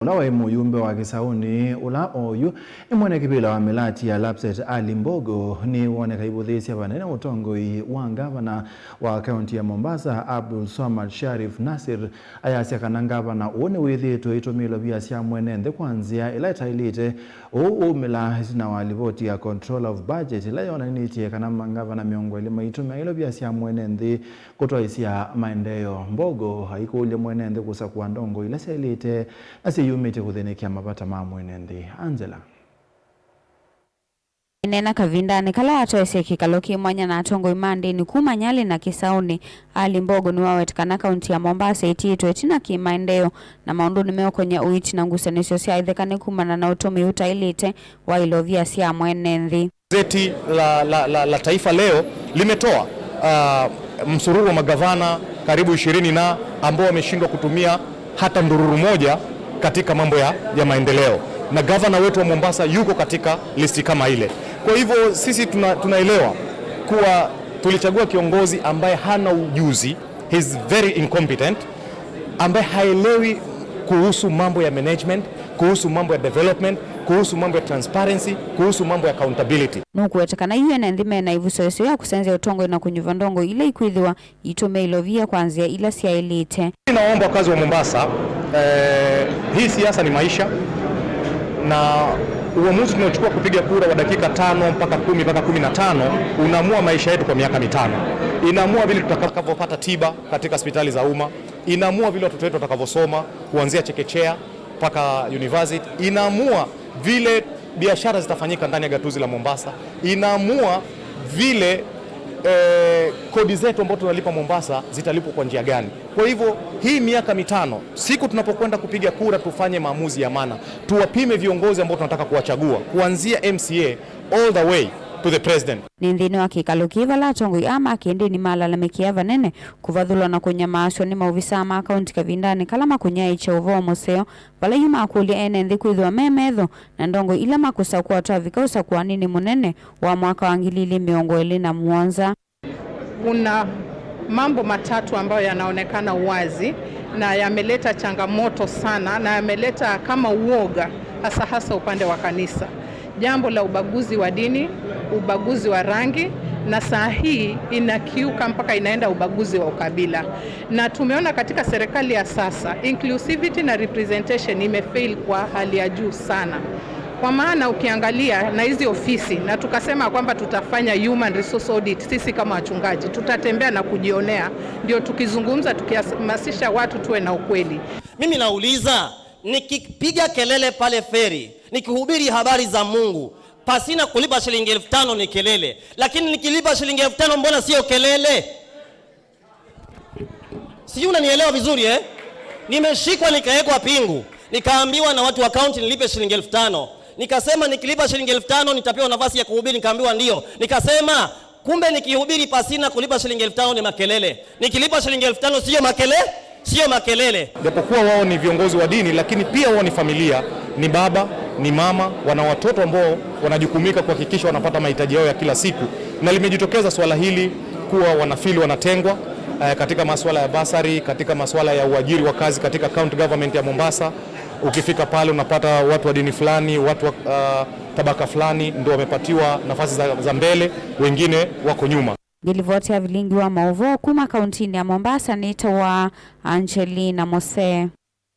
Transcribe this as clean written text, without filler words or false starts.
Ulawe muyumbe wa Kisauni ula oyu imwene kibila wa milati ya Lapset Ali Mbogo ni woneka ibuthisia banene utongoi wa gavana wa kaunti ya Mombasa Abdul Swamad Sharif Nasir ayasya kana gavana one withitwe itumilo bia cia mwenende kwanzia ila itailite umila na walivoti ya control of budget ila yonanitie kana gavana miongo ile maitumia ilo bia cia mwenende kutoisia maendeleo. Mbogo haikuule mwenende kusakua ndongo ila sailite yumite kuthenekia mabata ma mwenende. Angela Nena kavindani kala atoese kikaloki mwanya na atongo imande ni kumanyali na Kisauni Ali Mbogo ni wawetikana kaunti ya Mombasa itiitwe tina kimaendeo na maundu ni meo kwenye uichi na ngusanisyo siya idhekane kumana na utomi utailite wa ilovia siya mwenenthi. Gazeti la Taifa leo limetoa msururu wa magavana karibu 20 na ambao wameshindwa kutumia hata ndururu moja katika mambo ya maendeleo, na gavana wetu wa Mombasa yuko katika listi kama ile. Kwa hivyo sisi tunaelewa kuwa tulichagua kiongozi ambaye hana ujuzi, he's very incompetent, ambaye haelewi kuhusu mambo ya management, kuhusu mambo ya development, kuhusu mambo ya transparency, kuhusu mambo ya accountability. Nukuwetekana hiyo na ndime na ivusoesyo ya kusenza utongo na kunyuva ndongo ile ikuithiwa itume ilovia kwanzia ila siya elite. Naomba wakazi wa Mombasa, hii siasa ni maisha, na uamuzi tunaochukua kupiga kura wa dakika 5 mpaka 10 mpaka 15 unaamua maisha yetu kwa miaka 5. Inaamua vile tutakavyopata tiba katika hospitali za umma, inaamua vile watoto wetu watakavyosoma kuanzia chekechea mpaka university, inaamua vile biashara zitafanyika ndani ya gatuzi la Mombasa, inaamua vile kodi zetu ambazo tunalipa Mombasa zitalipwa kwa njia gani. Kwa hivyo hii miaka 5, siku tunapokwenda kupiga kura tufanye maamuzi ya maana, tuwapime viongozi ambao tunataka kuwachagua kuanzia MCA all the way to the president. Nindhini wa kikalukiva la tongoi ama kiendi ni malalamikia vanene kuvathulwa na kunyamaaswa ni mauvisa ama akaunti kavindani kalama kunyai cha uvoa museo vala yuma akulia enenthi kuithwa memedho na ndongo ila makusa kuwa tuavika usakuwa nini munene wa mwaka wa 2021. Kuna mambo matatu ambayo yanaonekana wazi na yameleta changamoto sana na yameleta kama uoga hasa upande wa kanisa. Jambo la ubaguzi wa dini, ubaguzi wa rangi, na saa hii inakiuka mpaka inaenda ubaguzi wa ukabila. Na tumeona katika serikali ya sasa inclusivity na representation imefail kwa hali ya juu sana. Kwa maana ukiangalia na hizi ofisi, na tukasema kwamba tutafanya human resource audit, sisi kama wachungaji tutatembea na kujionea, ndio tukizungumza tukihamasisha watu tuwe na ukweli. Mimi nauliza, nikipiga kelele pale feri, nikihubiri habari za Mungu pasina kulipa shilingi 5,000 ni kelele, lakini nikilipa shilingi 5,000 mbona sio kelele? Sijui unanielewa vizuri Nimeshikwa nikawekwa pingu, nikaambiwa na watu wa county nilipe shilingi 5,000. Nikasema nikilipa shilingi 5,000 nitapewa nafasi ya kuhubiri, nikaambiwa ndio. Nikasema kumbe nikihubiri pasina kulipa shilingi 5,000 ni makelele, nikilipa shilingi 5,000 sio makelele. Japokuwa wao ni viongozi wa dini, lakini pia wao ni familia, ni baba, ni mama, wana watoto ambao wanajukumika kuhakikisha wanapata mahitaji yao ya kila siku. Na limejitokeza swala hili kuwa wanafili wanatengwa katika masuala ya basari, katika masuala ya uajiri wa kazi katika county government ya Mombasa. Ukifika pale unapata watu wa dini fulani, watu wa tabaka fulani ndio wamepatiwa nafasi za mbele, wengine wako nyuma. Gilivotia vilingi wa mauvo kuma kauntini ya Mombasa nita wa Angelina Mose.